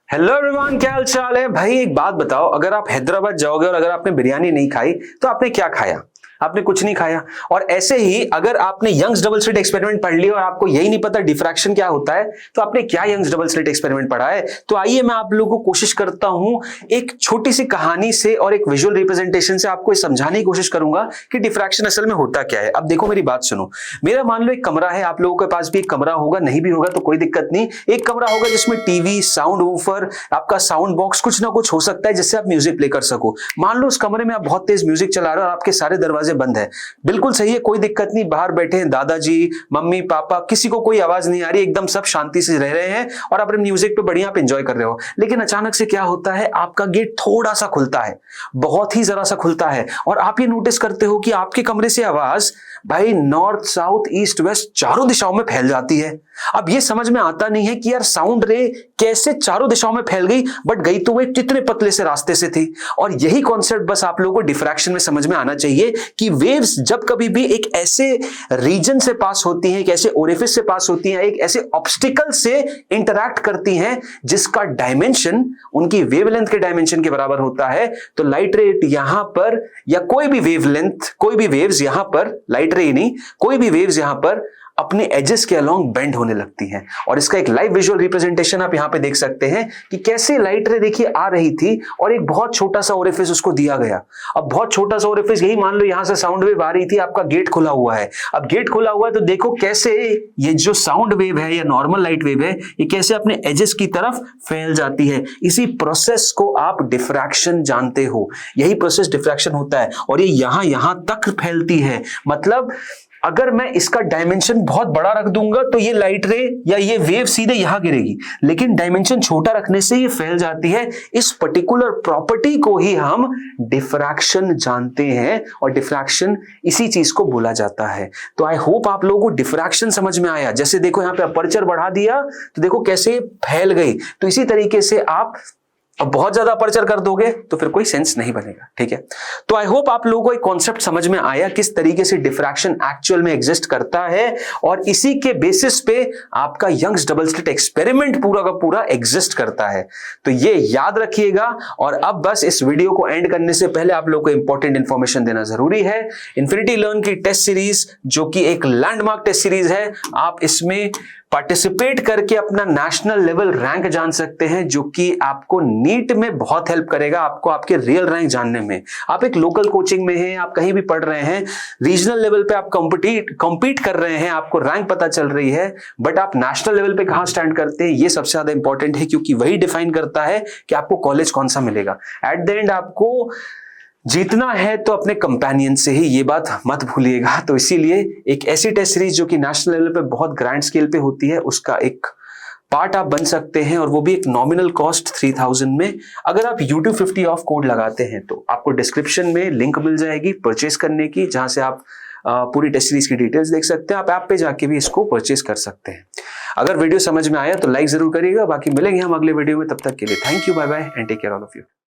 Hello everyone, क्या हाल चाल है भाई। एक बात बताओ, अगर आप हैदराबाद जाओगे और अगर आपने बिरयानी नहीं खाई तो आपने क्या खाया? आपने कुछ नहीं खाया। और ऐसे ही अगर आपने यंग्स डबल स्लिट एक्सपेरिमेंट पढ़ लिया और आपको यही नहीं पता डिफ्रैक्शन क्या होता है तो आपने क्या यंग्स डबल स्लिट एक्सपेरिमेंट पढ़ा है? तो आइए मैं आप लोगों को कोशिश करता हूं एक छोटी सी कहानी से और एक विजुअल रिप्रेजेंटेशन से आपको समझाने की कोशिश करूंगा कि डिफ्रैक्शन असल में होता क्या है। अब देखो, मेरी बात सुनो। मेरा मान लो एक कमरा है, आप लोगों के पास भी एक कमरा होगा, नहीं भी होगा तो कोई दिक्कत नहीं। एक कमरा होगा जिसमें टीवी, साउंड वूफर, आपका साउंड बॉक्स, कुछ ना कुछ हो सकता है जिससे आप म्यूजिक प्ले कर सको। मान लो उस कमरे में आप बहुत तेज म्यूजिक चला रहे हो और आपके सारे दरवाजे बंद है। बिल्कुल सही है, कोई दिक्कत नहीं। बाहर बैठे हैं दादाजी, मम्मी, पापा, किसी को कोई आवाज नहीं आ रही, एकदम सब शांति से रह रहे हैं और अपने म्यूजिक पे बढ़िया आप एंजॉय कर रहे हो। लेकिन अचानक से क्या होता है, आपका गेट थोड़ा सा खुलता है, बहुत ही जरा सा खुलता है और आप ये नोटिस करते हो कि आपके कमरे से आवाज भाई नॉर्थ, साउथ, ईस्ट, वेस्ट चारों दिशाओं में फैल जाती है। अब ये समझ में आता नहीं है कि यार साउंड रे कैसे चारों दिशाओं में फैल गई, बट गई तो वो कितने पतले से रास्ते से थी। और यही कॉन्सेप्ट बस आप लोगों को डिफ्रैक्शन में समझ में आना चाहिए कि वेव्स जब कभी भी एक ऐसे रीजन से पास होती हैं, एक ऐसे ओरिफिस से पास होती हैं, एक ऐसे ऑब्स्टिकल से इंटरैक्ट करती हैं जिसका डायमेंशन उनकी वेवलेंथ के डायमेंशन के बराबर होता है, तो लाइट रेट यहां पर या कोई भी वेवलेंथ, कोई भी वेव्स यहां पर, लाइट रे नहीं, कोई भी वेव्स यहां पर अपने एजेस के अलोंग बेंड होने लगती हैं। और इसका एक लाइव विजुअल रिप्रेजेंटेशन आप यहां पे देख सकते हैं कि कैसे लाइट रे देखिए आ रही थी और एक बहुत छोटा सा ओरिफिस उसको दिया गया। अब बहुत छोटा सा ओरिफिस, यही मान लो यहां से साउंड वेव आ रही थी, आपका गेट खुला हुआ है। अब गेट खुला हुआ है तो देखो कैसे ये जो साउंड वेव है या नॉर्मल लाइट वेव है, ये कैसे अपने एजेस की तरफ फैल जाती है। इसी प्रोसेस को आप डिफ्रैक्शन जानते हो। यही प्रोसेस डिफ्रैक्शन होता है और ये यहां तक फैलती है। मतलब अगर मैं इसका डायमेंशन बहुत बड़ा रख दूंगा तो ये लाइट रे या ये वेव सीधे यहां गिरेगी, लेकिन डायमेंशन छोटा रखने से ये फैल जाती है। इस पर्टिकुलर प्रॉपर्टी को ही हम डिफ्रैक्शन जानते हैं और डिफ्रैक्शन इसी चीज को बोला जाता है। तो आई होप आप लोगों को डिफ्रैक्शन समझ में आया। जैसे देखो यहां पे अपर्चर बढ़ा दिया तो देखो कैसे फैल गई। तो इसी तरीके से आप अब बहुत ज्यादा अपर्चर कर दोगे तो फिर कोई सेंस नहीं बनेगा। ठीक है, तो आई होप आप लोगों को एक कॉन्सेप्ट समझ में आया किस तरीके से डिफ्रैक्शन एक्चुअल में एग्जिस्ट करता है और इसी के बेसिस पे आपका यंग्स डबल स्लिट एक्सपेरिमेंट पूरा का पूरा एग्जिस्ट करता है। तो ये याद रखिएगा। और अब बस इस वीडियो को एंड करने से पहले आप लोगों को इंपॉर्टेंट इंफॉर्मेशन देना जरूरी है। इन्फिनिटी लर्न की टेस्ट सीरीज, जो कि एक लैंडमार्क टेस्ट सीरीज है, आप इसमें पार्टिसिपेट करके अपना नेशनल लेवल रैंक जान सकते हैं, जो कि आपको नीट में बहुत हेल्प करेगा, आपको आपके रियल रैंक जानने में। आप एक लोकल कोचिंग में हैं, आप कहीं भी पढ़ रहे हैं, रीजनल लेवल पे आप कंपीट कर रहे हैं, आपको रैंक पता चल रही है, बट आप नेशनल लेवल पे कहां स्टैंड करते हैं, ये सबसे ज्यादा इंपॉर्टेंट है, क्योंकि वही डिफाइन करता है कि आपको कॉलेज कौन सा मिलेगा। एट द एंड आपको जीतना है तो अपने कंपेनियन से ही, ये बात मत भूलिएगा। तो इसीलिए एक ऐसी टेस्ट सीरीज जो कि नेशनल लेवल पे बहुत ग्रैंड स्केल पे होती है, उसका एक पार्ट आप बन सकते हैं, और वो भी एक नॉमिनल कॉस्ट 3000 में। अगर आप YouTube 50 ऑफ कोड लगाते हैं तो आपको डिस्क्रिप्शन में लिंक मिल जाएगी परचेस करने की, जहां से आप पूरी टेस्ट सीरीज की डिटेल्स देख सकते हैं। आप ऐप पे जाके भी इसको परचेस कर सकते हैं। अगर वीडियो समझ में आया तो लाइक जरूर करिएगा। बाकी मिलेंगे हम अगले वीडियो में, तब तक के लिए thank you, bye bye and take care all of you.